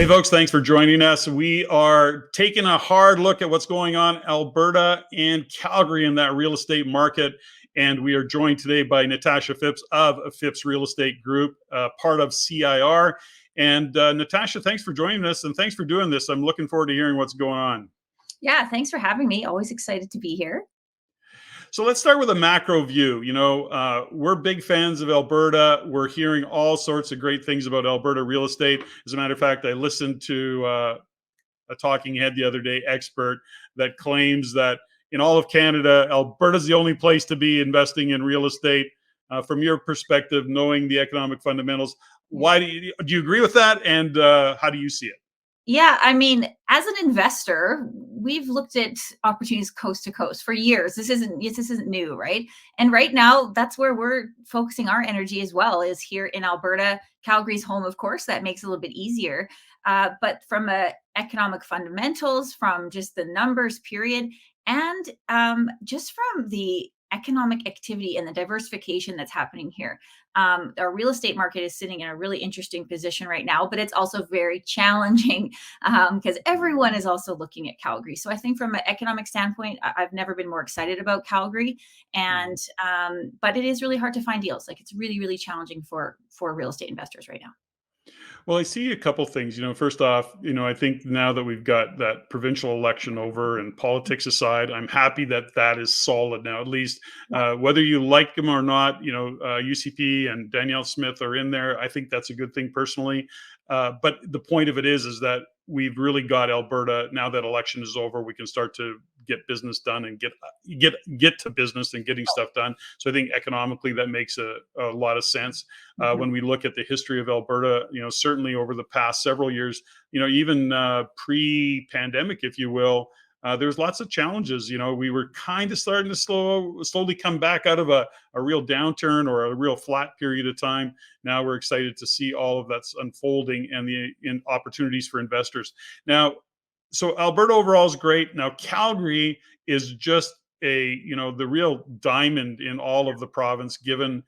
Hey, folks, thanks for joining us. We are taking a hard look at what's going on in Alberta and Calgary in that real estate market. And we are joined today by Natasha Phipps of Phipps Real Estate Group, part of CIR. And Natasha, thanks for joining us and thanks for doing this. I'm looking forward to hearing what's going on. Yeah, thanks for having me. Always excited to be here. So let's start with a macro view. We're big fans of Alberta. We're hearing all sorts of great things about Alberta real estate. As a matter of fact, I listened to a talking head the other day, expert, that claims that in all of Canada, Alberta's the only place to be investing in real estate. From your perspective, knowing the economic fundamentals, why do you agree with that? And how do you see it? Yeah, I mean, as an investor, we've looked at opportunities coast to coast for years. This isn't new, right? And right now, that's where we're focusing our energy as well, is here in Alberta. Calgary's home, of course, that makes it a little bit easier. But from a economic fundamentals, from just the numbers, period, and just from the economic activity and the diversification that's happening here. Our real estate market is sitting in a really interesting position right now, but it's also very challenging because everyone is also looking at Calgary. So I think from an economic standpoint, I've never been more excited about Calgary, and but it is really hard to find deals. Like, it's really, really challenging for real estate investors right now. Well, I see a couple things. First off, I think now that we've got that provincial election over and politics aside, I'm happy that that is solid now. At least, whether you like them or not, UCP and Danielle Smith are in there. I think that's a good thing personally. But the point of it is that we've really got Alberta now that election is over. We can start to get business done and get to business and getting stuff done. So I think economically that makes a lot of sense. When we look at the history of Alberta, certainly over the past several years, even pre-pandemic, if you will, there's lots of challenges. We were kind of starting to slowly come back out of a real downturn or a real flat period of time. Now we're excited to see all of that's unfolding and the opportunities for investors. Now, so Alberta overall is great. Now Calgary is just the real diamond in all of the province, given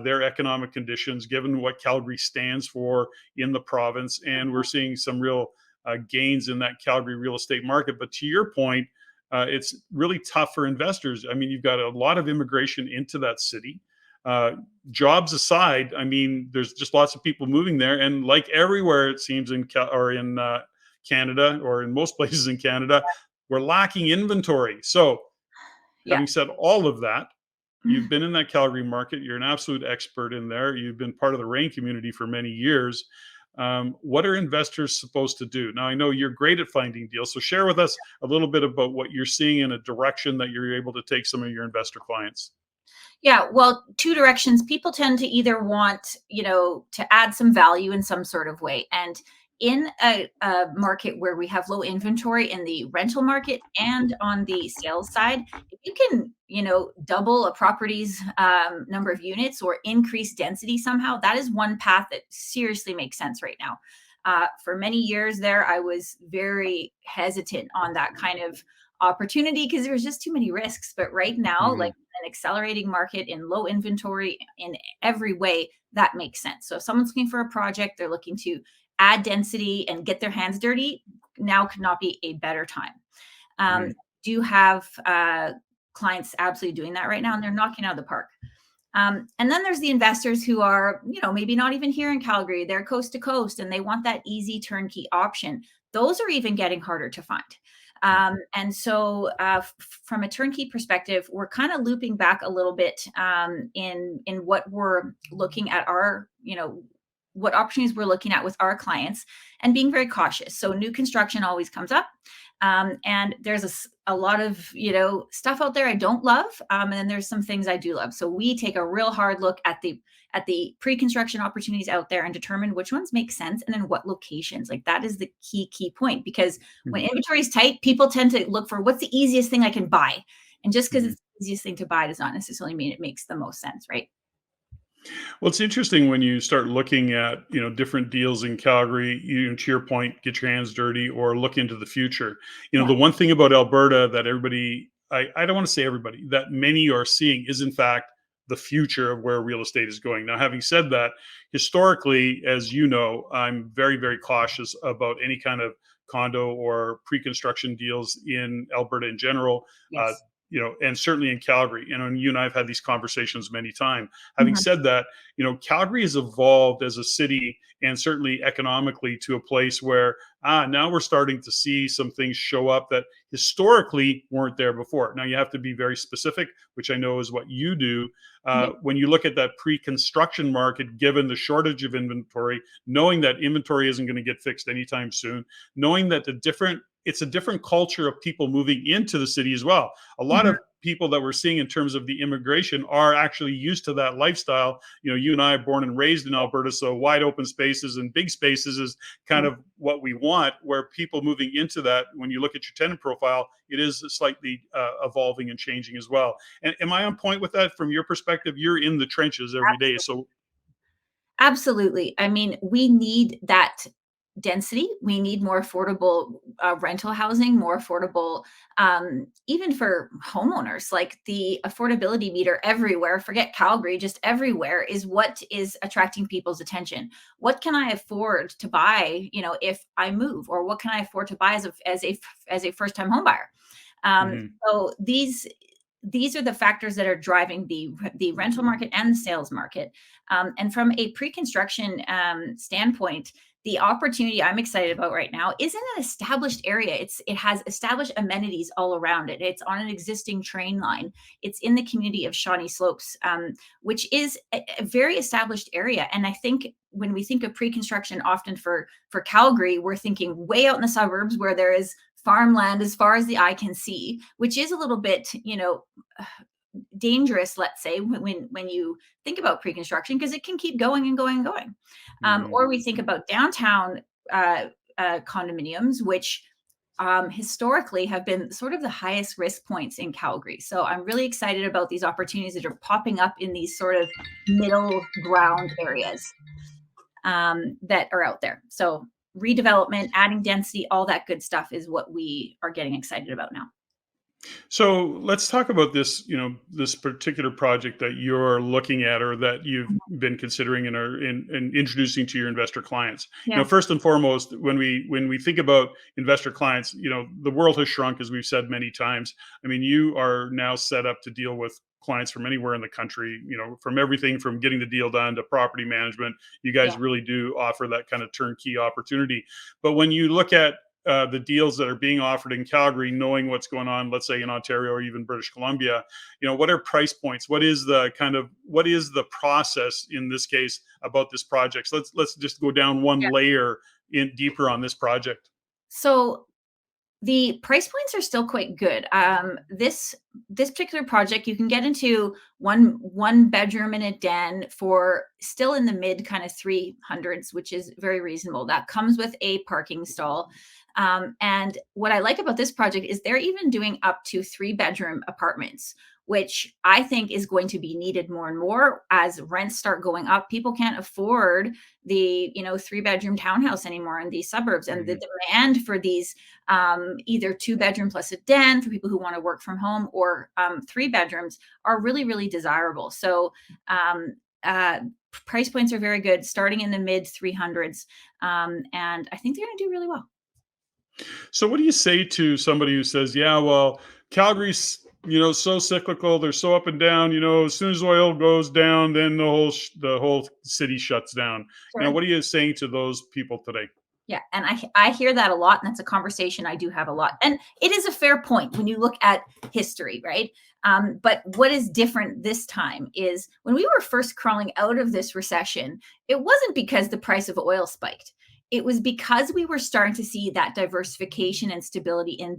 their economic conditions, given what Calgary stands for in the province, and we're seeing some real gains in that Calgary real estate market. But to your point, it's really tough for investors. I mean, you've got a lot of immigration into that city. Jobs aside, I mean, there's just lots of people moving there, and like everywhere it seems in Canada, or in most places in Canada, we're lacking inventory. So, Yeah. having said all of that, you've been in that Calgary market. You're an absolute expert in there. You've been part of the RAIN community for many years. What are investors supposed to do? Now, I know you're great at finding deals, so share with us a little bit about what you're seeing in a direction that you're able to take some of your investor clients. Yeah, well, two directions. People tend to either want, to add some value in some sort of way. And in a market where we have low inventory in the rental market and on the sales side, if you can, double a property's number of units or increase density somehow, that is one path that seriously makes sense right now. For many years there, I was very hesitant on that kind of opportunity because there was just too many risks. But right now, like an accelerating market in low inventory in every way, that makes sense. So if someone's looking for a project, they're looking to add density and get their hands dirty, now could not be a better time. Right. Do have clients absolutely doing that right now, and they're knocking out of the park. And then there's the investors who are, maybe not even here in Calgary, they're coast to coast, and they want that easy turnkey option. Those are even getting harder to find. And so from a turnkey perspective, we're kind of looping back a little bit in what we're looking at what opportunities we're looking at with our clients, and being very cautious. So new construction always comes up. And there's a lot of, stuff out there I don't love. And then there's some things I do love. So we take a real hard look at the pre-construction opportunities out there and determine which ones make sense and then what locations. Like, that is the key point, because when inventory is tight, people tend to look for what's the easiest thing I can buy. And just because it's the easiest thing to buy does not necessarily mean it makes the most sense, right? Well, it's interesting when you start looking at different deals in Calgary. To your point, get your hands dirty or look into the future. Yeah. The one thing about Alberta that everybody, I don't want to say everybody, that many are seeing is in fact the future of where real estate is going. Now, having said that, historically, as you know, I'm very, very cautious about any kind of condo or pre-construction deals in Alberta in general. Uh, Yes. and certainly in Calgary. And you and I have had these conversations many times. Having Mhm. said that, Calgary has evolved as a city and certainly economically to a place where now we're starting to see some things show up that historically weren't there before. Now you have to be very specific, which I know is what you do. Yeah. When you look at that pre-construction market, given the shortage of inventory, knowing that inventory isn't going to get fixed anytime soon, knowing that it's a different culture of people moving into the city as well. A lot Mhm. of people that we're seeing in terms of the immigration are actually used to that lifestyle. You and I are born and raised in Alberta, so wide open spaces and big spaces is kind Mhm. of what we want. Where people moving into that, when you look at your tenant profile, it is slightly evolving and changing as well. And am I on point with that from your perspective? You're in the trenches every day, so. Absolutely. I mean, we need that density. We need more affordable rental housing, more affordable, even for homeowners. Like the affordability meter everywhere, forget Calgary, just everywhere is what is attracting people's attention. What can I afford to buy, if I move, or what can I afford to buy as a first time home buyer? Mhm. So these are the factors that are driving the rental market and the sales market. And from a pre-construction standpoint, the opportunity I'm excited about right now is in an established area. It has established amenities all around it. It's on an existing train line. It's in the community of Shawnee Slopes, which is a very established area. And I think when we think of pre-construction, often for Calgary, we're thinking way out in the suburbs where there is farmland as far as the eye can see, which is a little bit, dangerous, let's say, when you think about pre-construction, because it can keep going and going and going. Mhm. Or we think about downtown uh, condominiums, which historically have been sort of the highest risk points in Calgary. So I'm really excited about these opportunities that are popping up in these sort of middle ground areas that are out there. So redevelopment, adding density, all that good stuff is what we are getting excited about now. So let's talk about this particular project that you're looking at or that you've been considering and are in introducing to your investor clients. Yeah. First and foremost, when we think about investor clients, the world has shrunk, as we've said many times. I mean, you are now set up to deal with clients from anywhere in the country, from everything from getting the deal done to property management. You Yeah. guys really do offer that kind of turnkey opportunity. But when you look at the deals that are being offered in Calgary, knowing what's going on, let's say in Ontario or even British Columbia, what are price points? What is the process in this case about this project? So let's just go down one layer in deeper on this project. So the price points are still quite good. This particular project, you can get into one bedroom and a den for still in the mid kind of 300s, which is very reasonable. That comes with a parking stall. And what I like about this project is they're even doing up to 3 bedroom apartments, which I think is going to be needed more and more as rents start going up. People can't afford the 3 bedroom townhouse anymore in these suburbs, and the Mhm. demand for these either 2 bedroom plus a den for people who want to work from home, or 3 bedrooms are really, really desirable. So um, uh, price points are very good, starting in the mid 300s. And I think they're going to do really well. So what do you say to somebody who says, "Yeah, well, Calgary's so cyclical. They're so up and down. As soon as oil goes down, then the whole city shuts down." Sure. What are you saying to those people today? Yeah, and I hear that a lot, and that's a conversation I do have a lot. And it is a fair point when you look at history, right? But what is different this time is when we were first crawling out of this recession, it wasn't because the price of oil spiked. It was because we were starting to see that diversification and stability in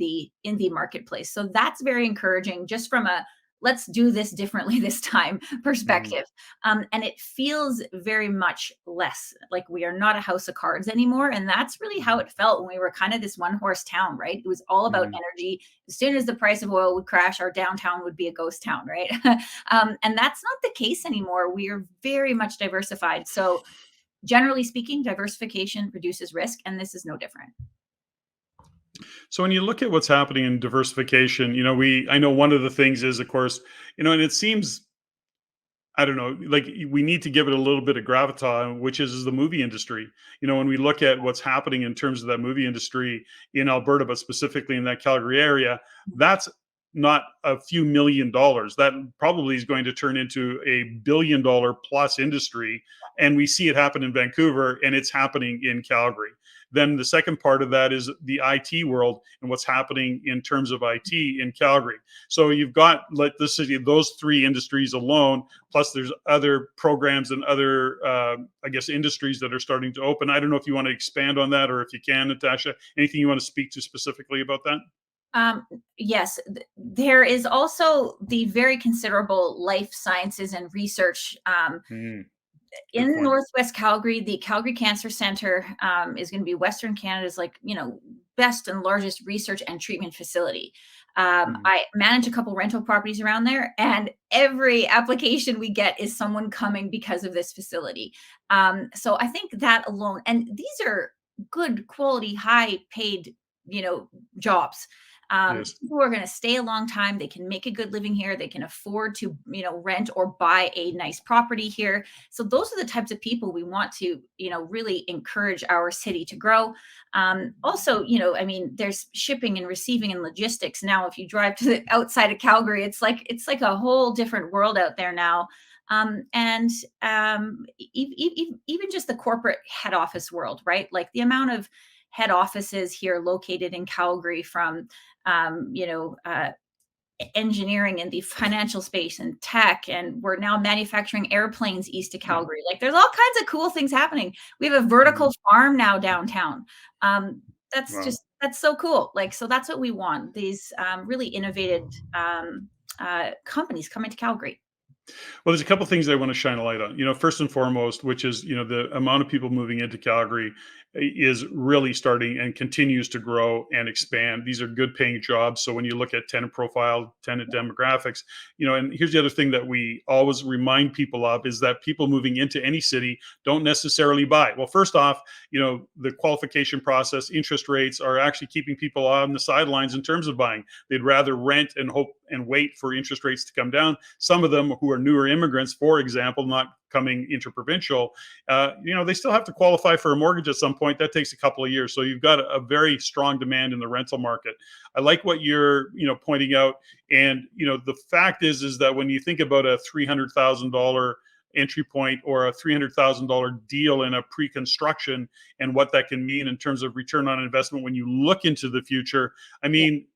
the marketplace. So that's very encouraging, just from a let's do this differently this time Mhm. perspective. And it feels very much less like we are not a house of cards anymore. And that's really how Mhm. it felt when we were kind of this one horse town, right? It was all about Mhm. energy. As soon as the price of oil would crash, our downtown would be a ghost town, right? And that's not the case anymore. We are very much diversified. So, generally speaking, diversification reduces risk, and this is no different. So when you look at what's happening in diversification, I know one of the things is, of course, and it seems I don't know, like we need to give it a little bit of gravitas, which is the movie industry. When we look at what's happening in terms of that movie industry in Alberta, but specifically in that Calgary area, that's not a few $1 million. That probably is going to turn into a $1 billion plus industry. And we see it happen in Vancouver and it's happening in Calgary. Then the second part of that is the IT world and what's happening in terms of IT in Calgary. So you've got like this city, those three industries alone. Plus, there's other programs and other, I guess, industries that are starting to open. I don't know if you want to expand on that, or if you can, Natasha. Anything you want to speak to specifically about that? Yes, there is also the very considerable life sciences and research Mm, good in point. Northwest Calgary. The Calgary Cancer Center is going to be Western Canada's, like, best and largest research and treatment facility. Mhm. I manage a couple rental properties around there, and every application we get is someone coming because of this facility. So I think that alone, and these are good quality, high paid, you know, jobs. Yes. People are going to stay a long time. They can make a good living here. They can afford to, rent or buy a nice property here. So those are the types of people we want to, really encourage our city to grow. Also, I mean, there's shipping and receiving and logistics now. If you drive to the outside of Calgary, it's like a whole different world out there now. And even just the corporate head office world, right? Like the amount of head offices here located in Calgary, from um, you know, uh, engineering in the financial space and tech, and we're now manufacturing airplanes east of Yeah. Calgary. Like there's all kinds of cool things happening. We have a Mhm. vertical farm now downtown. um, Wow. that's so cool. Like, so that's what we want, these really innovative companies coming to Calgary. Well, there's a couple things I want to shine a light on. First and foremost, which is the amount of people moving into Calgary is really starting and continues to grow and expand. These are good paying jobs. So when you look at tenant profile, tenant demographics, and here's the other thing that we always remind people of is that people moving into any city don't necessarily buy. Well, first off, the qualification process, interest rates are actually keeping people on the sidelines in terms of buying. They'd rather rent and hope and wait for interest rates to come down. Some of them who are newer immigrants, for example, not coming interprovincial, they still have to qualify for a mortgage at some point. That takes a couple of years. So you've got a very strong demand in the rental market. I like what you're, pointing out. And, the fact is that when you think about a $300,000 entry point or a $300,000 deal in a pre-construction and what that can mean in terms of return on investment when you look into the future, I Yeah, mean,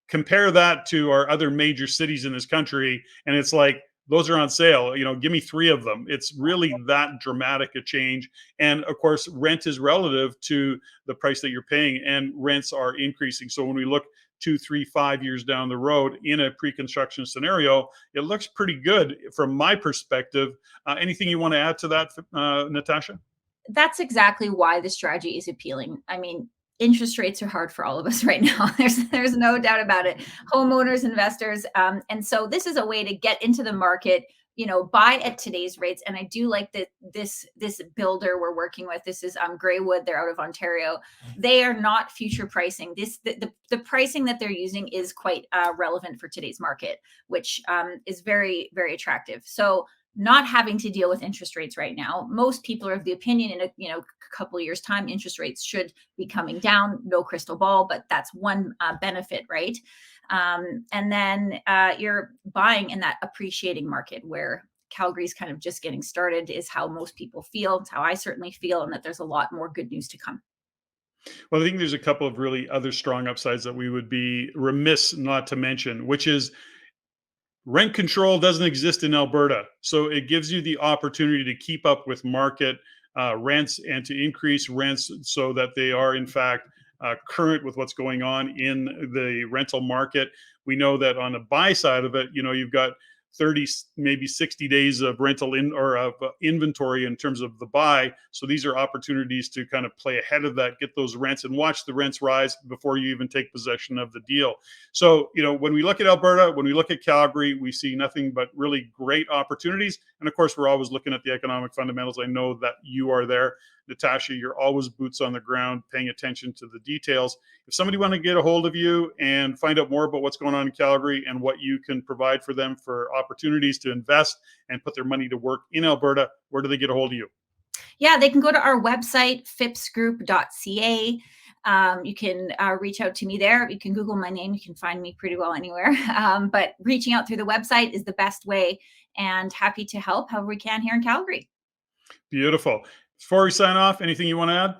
compare that to our other major cities in this country, and it's like those are on sale. Give me three of them. It's really that dramatic a change. And of course, rent is relative to the price that you're paying, and rents are increasing. So when we look 2, 3, 5 years down the road in a pre-construction scenario, it looks pretty good from my perspective. Anything you want to add to that, Natasha? that's exactly why the strategy is appealing. I mean, interest rates are hard for all of us right now. There's no doubt about it. Homeowners, investors, and so this is a way to get into the market. Buy at today's rates. And I do like that this builder we're working with. This is Greywood. They're out of Ontario. They are not future pricing. The pricing that they're using is quite relevant for today's market, which is very, very attractive. So not having to deal with interest rates right now. Most people are of the opinion in a couple of years time interest rates should be coming down. No crystal ball, but that's one benefit, right? And then you're buying in that appreciating market where Calgary's kind of just getting started, is how most people feel. It's how I certainly feel, and that there's a lot more good news to come. Well, I think there's a couple of really other strong upsides that we would be remiss not to mention, which is rent control doesn't exist in Alberta. So it gives you the opportunity to keep up with market rents and to increase rents so that they are, in fact, current with what's going on in the rental market. We know that on the buy side of it, you've got 30, maybe 60 days of rental in or of inventory in terms of the buy. So these are opportunities to kind of play ahead of that, get those rents and watch the rents rise before you even take possession of the deal. So, when we look at Alberta, when we look at Calgary, we see nothing but really great opportunities. And of course, we're always looking at the economic fundamentals. I know that you are there. Natasha, you're always boots on the ground, paying attention to the details. If somebody want to get a hold of you and find out more about what's going on in Calgary and what you can provide for them for opportunities to invest and put their money to work in Alberta, where do they get a hold of you? Yeah, they can go to our website, phippsgroup.ca. You can reach out to me there. You can Google my name. You can find me pretty well anywhere. But reaching out through the website is the best way, and happy to help however we can here in Calgary. Beautiful. Before we sign off, anything you want to add?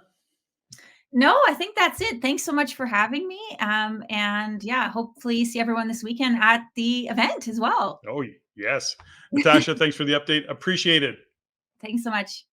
No, I think that's it. Thanks so much for having me. And yeah, hopefully see everyone this weekend at the event as well. Oh, yes. Natasha, thanks for the update. Appreciate it. Thanks so much.